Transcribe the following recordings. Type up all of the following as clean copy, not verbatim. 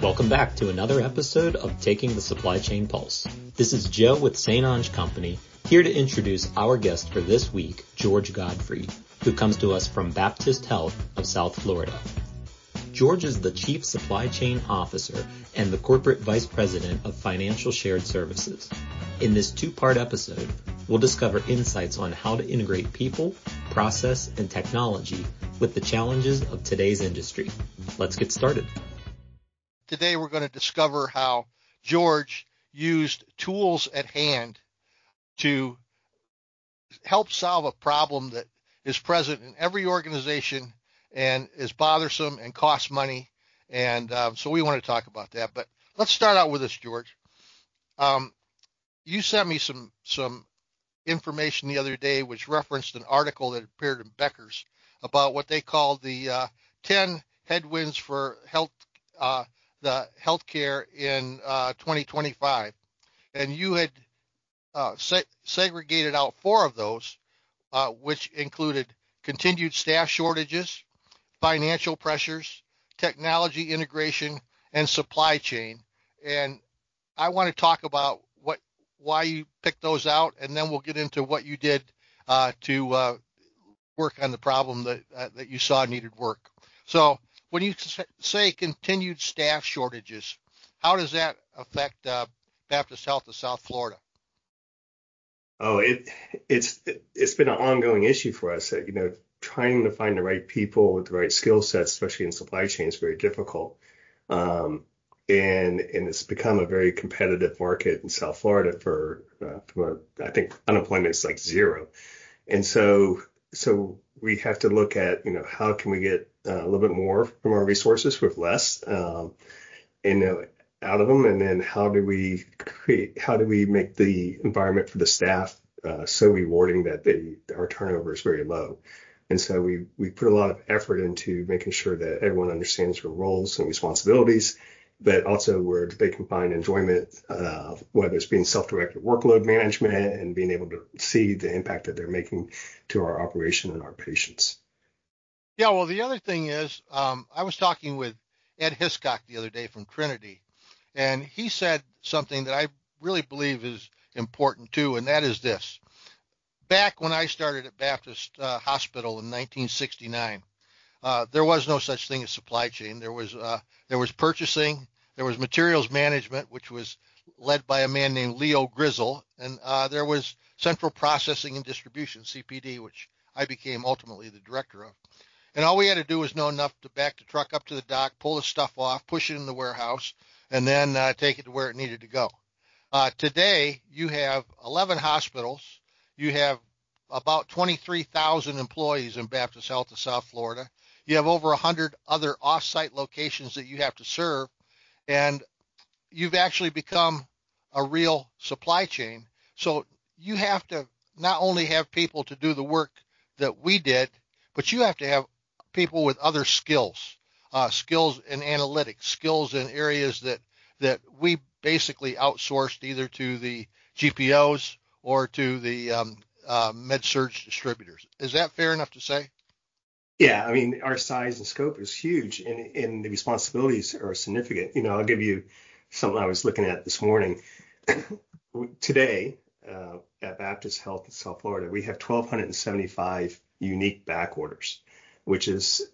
Welcome back to another episode of Taking the Supply Chain Pulse. This is Joe with St. Ange Company, here to introduce our guest for this week, George Godfrey, who comes to us from Baptist Health of South Florida. George is the Chief Supply Chain Officer and the Corporate Vice President of Financial Shared Services. In this two-part episode, we'll discover insights on how to integrate people, process, and technology with the challenges of today's industry. Let's get started. Today we're going to discover how George used tools at hand to help solve a problem that is present in every organization and is bothersome and costs money. And so we want to talk about that. But let's start out with this, George. You sent me some information the other day which referenced an article that appeared in Becker's about what they called the 10 headwinds for the healthcare in 2025. And you had segregated out 4 of those, which included continued staff shortages, financial pressures, technology integration, and supply chain. And I want to talk about why you picked those out, and then we'll get into what you did to work on the problem that you saw needed work. So when you say continued staff shortages, how does that affect Baptist Health of South Florida? Oh, it's been an ongoing issue for us. Trying to find the right people with the right skill sets, especially in supply chain, is very difficult. And it's become a very competitive market in South Florida I think unemployment is like 0. And so we have to look at, how can we get a little bit more from our resources with less, out of them, and then how do we make the environment for the staff so rewarding that our turnover is very low. And so we put a lot of effort into making sure that everyone understands their roles and responsibilities, but also where they can find enjoyment, whether it's being self-directed workload management and being able to see the impact that they're making to our operation and our patients. Yeah, well, the other thing is, I was talking with Ed Hiscock the other day from Trinity, and he said something that I really believe is important too, and that is this. Back when I started at Baptist Hospital in 1969, there was no such thing as supply chain. There was purchasing, there was materials management, which was led by a man named Leo Grizzle, and there was central processing and distribution, CPD, which I became ultimately the director of. And all we had to do was know enough to back the truck up to the dock, pull the stuff off, push it in the warehouse, and then take it to where it needed to go. Today, you have 11 hospitals. You have about 23,000 employees in Baptist Health of South Florida. You have over 100 other off-site locations that you have to serve, and you've actually become a real supply chain. So you have to not only have people to do the work that we did, but you have to have people with other skills, skills in analytics, skills in areas that we basically outsourced either to the GPOs or to the med-surg distributors. Is that fair enough to say? Yeah, I mean, our size and scope is huge, and the responsibilities are significant. I'll give you something I was looking at this morning. Today, at Baptist Health in South Florida, we have 1,275 unique back orders, which is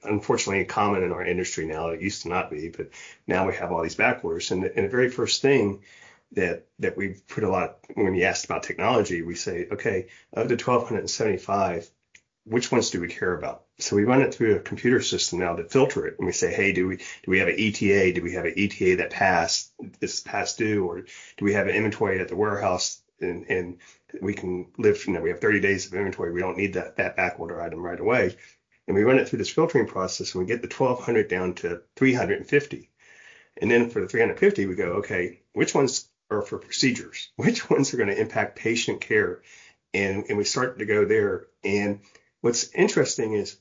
unfortunately common in our industry now. It used to not be, but now we have all these back orders. And the very first thing that we put a lot, when you asked about technology, we say, okay, of the 1,275, which ones do we care about? So we run it through a computer system now to filter it. And we say, hey, do we have an ETA? Do we have an ETA that is past due? Or do we have an inventory at the warehouse and we can live, we have 30 days of inventory. We don't need that back order item right away. And we run it through this filtering process and we get the 1,200 down to 350. And then for the 350, we go, okay, which ones are for procedures? Which ones are going to impact patient care? And we start to go there. And what's interesting is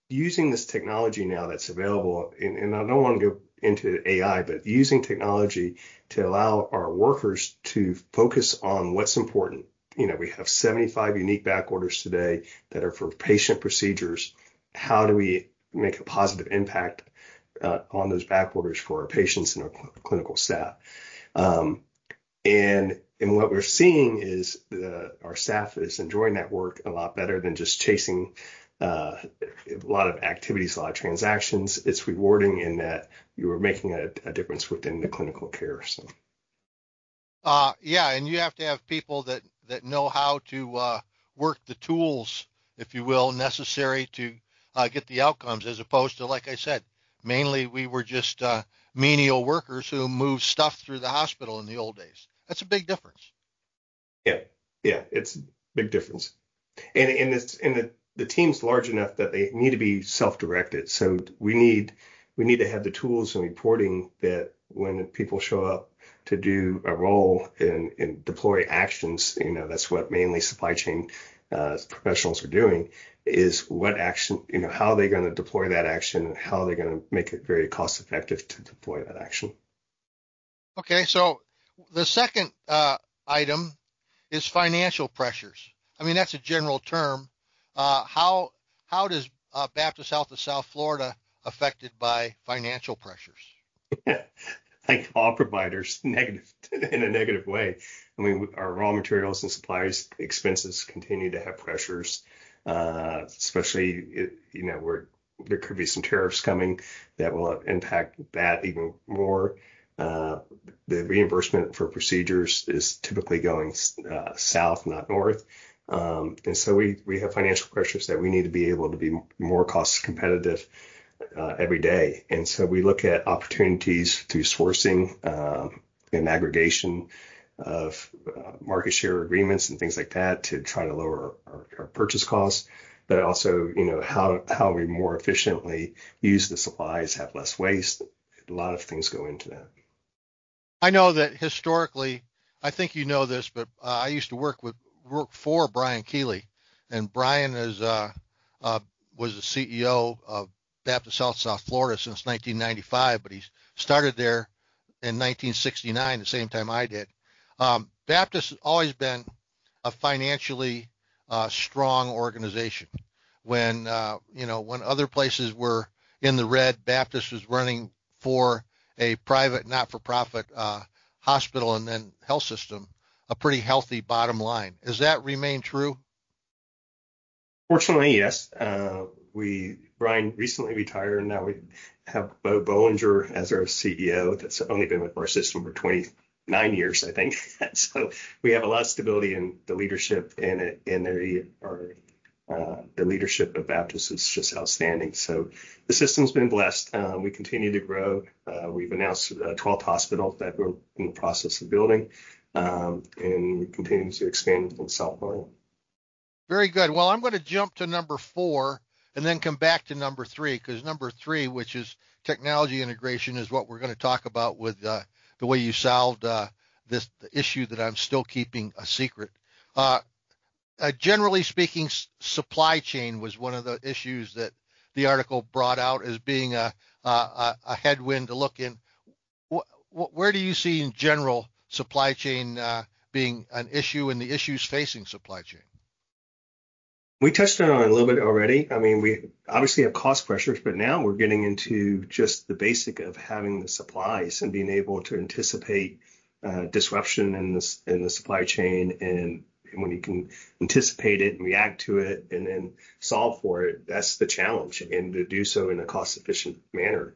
using this technology now that's available, and I don't want to go into AI, but using technology to allow our workers to focus on what's important. We have 75 unique back orders today that are for patient procedures. How do we make a positive impact on those back orders for our patients and our clinical staff. And what we're seeing is our staff is enjoying that work a lot better than just chasing a lot of activities, a lot of transactions. It's rewarding in that you are making a difference within the clinical care. So. Yeah, and you have to have people that know how to work the tools, if you will, necessary to get the outcomes, as opposed to, like I said, mainly we were just menial workers who moved stuff through the hospital in the old days. That's a big difference. Yeah, it's a big difference. And the team's large enough that they need to be self-directed. So we need to have the tools and reporting that when people show up to do a role and deploy actions, that's what mainly supply chain professionals are doing, is what action, how are they going to deploy that action and how are they going to make it very cost effective to deploy that action. Okay, so the second item is financial pressures. I mean, that's a general term. How does Baptist Health of South Florida affected by financial pressures? Like all providers, negative in a negative way. I mean, our raw materials and supplies expenses continue to have pressures, especially where there could be some tariffs coming that will impact that even more. The reimbursement for procedures is typically going south, not north. And so we have financial pressures that we need to be able to be more cost competitive every day. And so we look at opportunities through sourcing and aggregation of market share agreements and things like that to try to lower our purchase costs, but also, how we more efficiently use the supplies, have less waste. A lot of things go into that. I know that historically, I think you know this, but I used to work for Brian Keeley, and Brian was the CEO of Baptist Health South Florida since 1995, but he started there in 1969, the same time I did. Baptist has always been a financially strong organization. When when other places were in the red, Baptist was running for a private, not-for-profit hospital and then health system, a pretty healthy bottom line. Does that remain true? Fortunately, yes. Brian recently retired, and now we have Bo Bollinger as our CEO. That's only been with our system for 29 years, I think. So we have a lot of stability in the leadership, and the leadership of Baptist is just outstanding. So the system's been blessed. We continue to grow. We've announced a 12th hospital that we're in the process of building, and we continue to expand in South Florida. Very good. Well, I'm going to jump to number 4 and then come back to number 3, because number 3, which is technology integration, is what we're going to talk about with the way you solved the issue that I'm still keeping a secret. Generally speaking, supply chain was one of the issues that the article brought out as being a headwind to look in. Where do you see in general supply chain being an issue and the issues facing supply chain? We touched on it a little bit already. I mean, we obviously have cost pressures, but now we're getting into just the basic of having the supplies and being able to anticipate disruption in the supply chain. And when you can anticipate it and react to it and then solve for it, that's the challenge, and to do so in a cost efficient manner.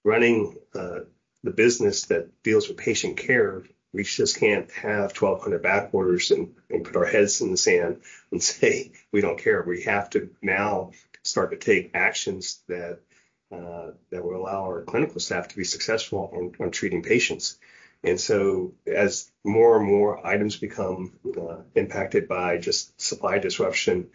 Running the business that deals with patient care, we just can't have 1,200 back orders and put our heads in the sand and say we don't care. We have to now start to take actions that will allow our clinical staff to be successful on treating patients. And so as more and more items become impacted by just supply disruption,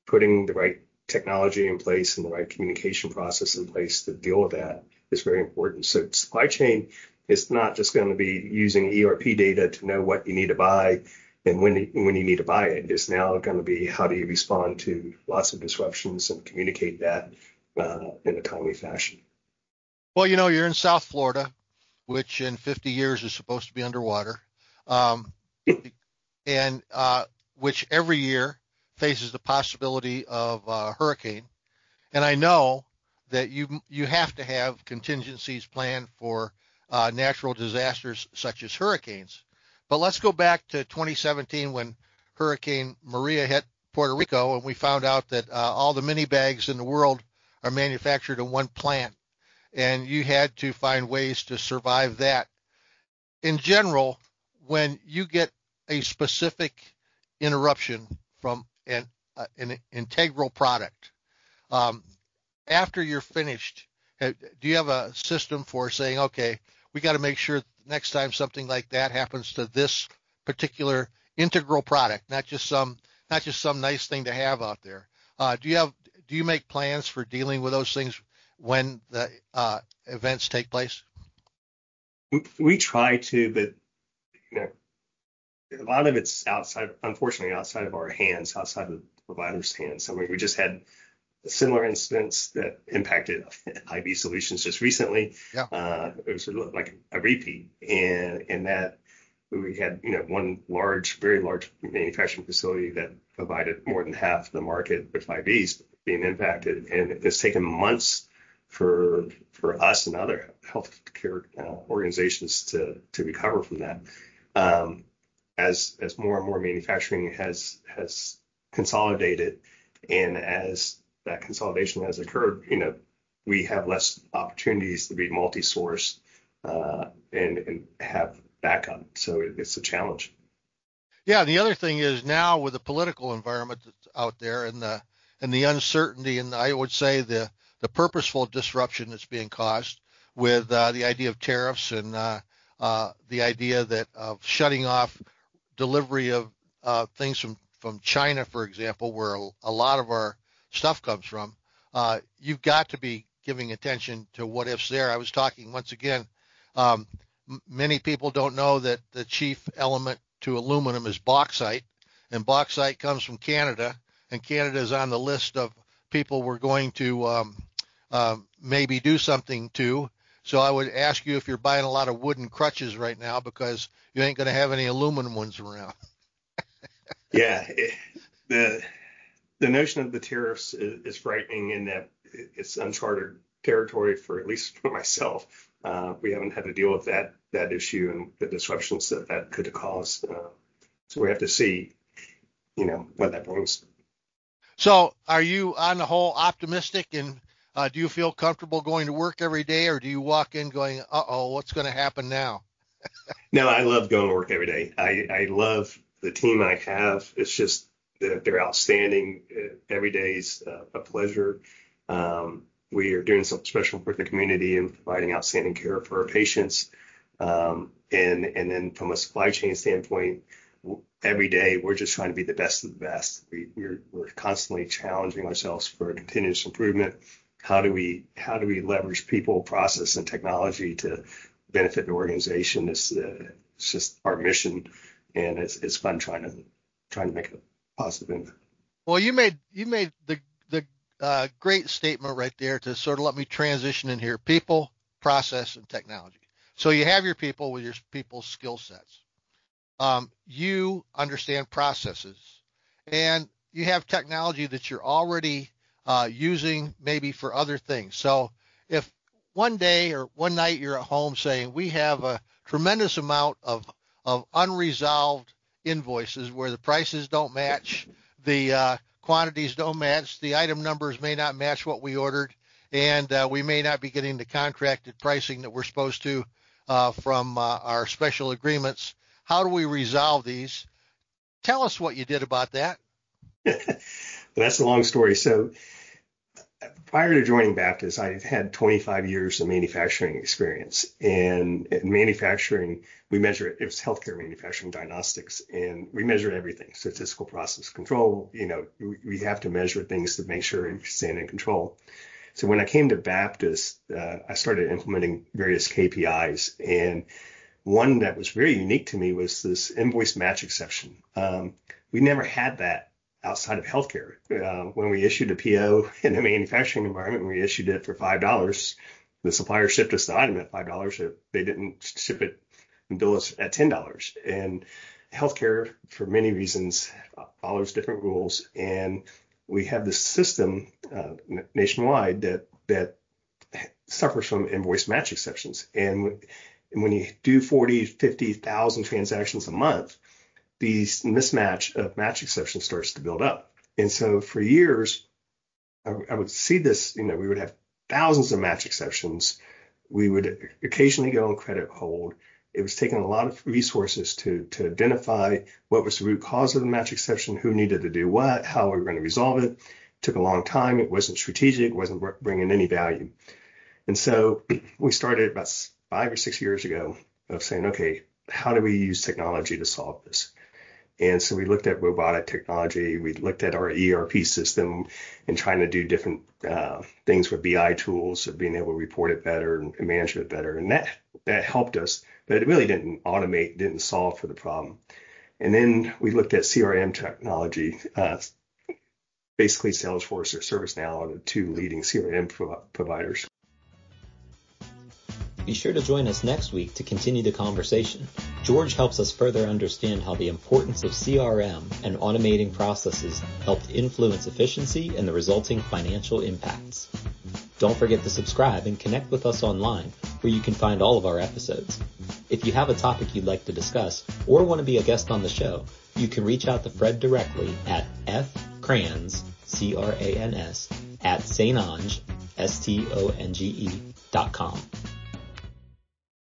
putting the right technology in place and the right communication process in place to deal with that is very important. So supply chain is not just going to be using ERP data to know what you need to buy and when you need to buy it. It's now going to be how do you respond to lots of disruptions and communicate that in a timely fashion. Well, you're in South Florida, which in 50 years is supposed to be underwater, and which every year faces the possibility of a hurricane, and I know that you have to have contingencies planned for natural disasters such as hurricanes. But let's go back to 2017 when Hurricane Maria hit Puerto Rico, and we found out that all the mini bags in the world are manufactured in one plant, and you had to find ways to survive that. In general, when you get a specific interruption from an integral product, after you're finished, do you have a system for saying, okay, we got to make sure next time something like that happens to this particular integral product, not just some nice thing to have out there? Do you make plans for dealing with those things when the events take place? We try to, but a lot of it's unfortunately outside of our hands, outside of the provider's hands. I mean, we just had similar incidents that impacted IV Solutions just recently. Yeah. It was like a repeat, and that we had one very large manufacturing facility that provided more than half the market with IVs being impacted, and it's taken months for us and other healthcare organizations to recover from that. As more and more manufacturing has consolidated, and as that consolidation has occurred, we have less opportunities to be multi-source and have backup. So it's a challenge. Yeah, and the other thing is now with the political environment that's out there and the uncertainty, and I would say the purposeful disruption that's being caused with the idea of tariffs and the idea that of shutting off delivery of things from China, for example, where a lot of our stuff comes from. You've got to be giving attention to what ifs there. I was talking once again. Many people don't know that the chief element to aluminum is bauxite, and bauxite comes from Canada, and Canada is on the list of people we're going to maybe do something to. So I would ask you if you're buying a lot of wooden crutches right now, because you ain't going to have any aluminum ones around. Yeah, the notion of the tariffs is frightening in that it's uncharted territory for at least for myself. We haven't had to deal with that issue and the disruptions that could have caused. So we have to see, what that brings. So are you on the whole optimistic, and do you feel comfortable going to work every day, or do you walk in going, uh-oh, what's going to happen now? No, I love going to work every day. I love the team I have. It's just they're outstanding. Every day is a pleasure. We are doing something special for the community and providing outstanding care for our patients. And then from a supply chain standpoint, every day we're just trying to be the best of the best. We're constantly challenging ourselves for continuous improvement. How do we leverage people, process, and technology to benefit the organization? It's just our mission, and it's fun trying to make a positive impact. Well, you made the great statement right there to sort of let me transition in here: people, process, and technology. So you have your people with your people's skill sets. You understand processes, and you have technology that you're already using maybe for other things. So if one day or one night you're at home saying, we have a tremendous amount of unresolved invoices where the prices don't match, the quantities don't match, the item numbers may not match what we ordered, and we may not be getting the contracted pricing that we're supposed to from our special agreements. How do we resolve these? Tell us what you did about that. That's a long story. So prior to joining Baptist, I had 25 years of manufacturing experience. And in manufacturing, we measure it was healthcare manufacturing diagnostics, and we measure everything. Statistical process control, we have to measure things to make sure you stand in control. So when I came to Baptist, I started implementing various KPIs, and one that was very unique to me was this invoice match exception. We never had that outside of healthcare. When we issued a PO in the manufacturing environment, we issued it for $5. The supplier shipped us the item at $5. They didn't ship it and bill us at $10. And healthcare, for many reasons, follows different rules, and we have this system nationwide that suffers from invoice match exceptions. And when you do 40, 50,000 transactions a month, these mismatch of match exceptions starts to build up. And so for years, I would see this, we would have thousands of match exceptions. We would occasionally go on credit hold. It was taking a lot of resources to identify what was the root cause of the match exception, who needed to do what, how we were going to resolve it. It took a long time. It wasn't strategic, wasn't bringing any value. And so we started about 5 or 6 years ago of saying, okay, how do we use technology to solve this? And so we looked at robotic technology. We looked at our ERP system and trying to do different things with BI tools of being able to report it better and manage it better. And that helped us, but it really didn't automate, didn't solve for the problem. And then we looked at CRM technology. Basically, Salesforce or ServiceNow are the two leading CRM providers. Be sure to join us next week to continue the conversation. George helps us further understand how the importance of CRM and automating processes helped influence efficiency and the resulting financial impacts. Don't forget to subscribe and connect with us online, where you can find all of our episodes. If you have a topic you'd like to discuss or want to be a guest on the show, you can reach out to Fred directly at fcrans, C-R-A-N-S, @saintonge, STONGE.com.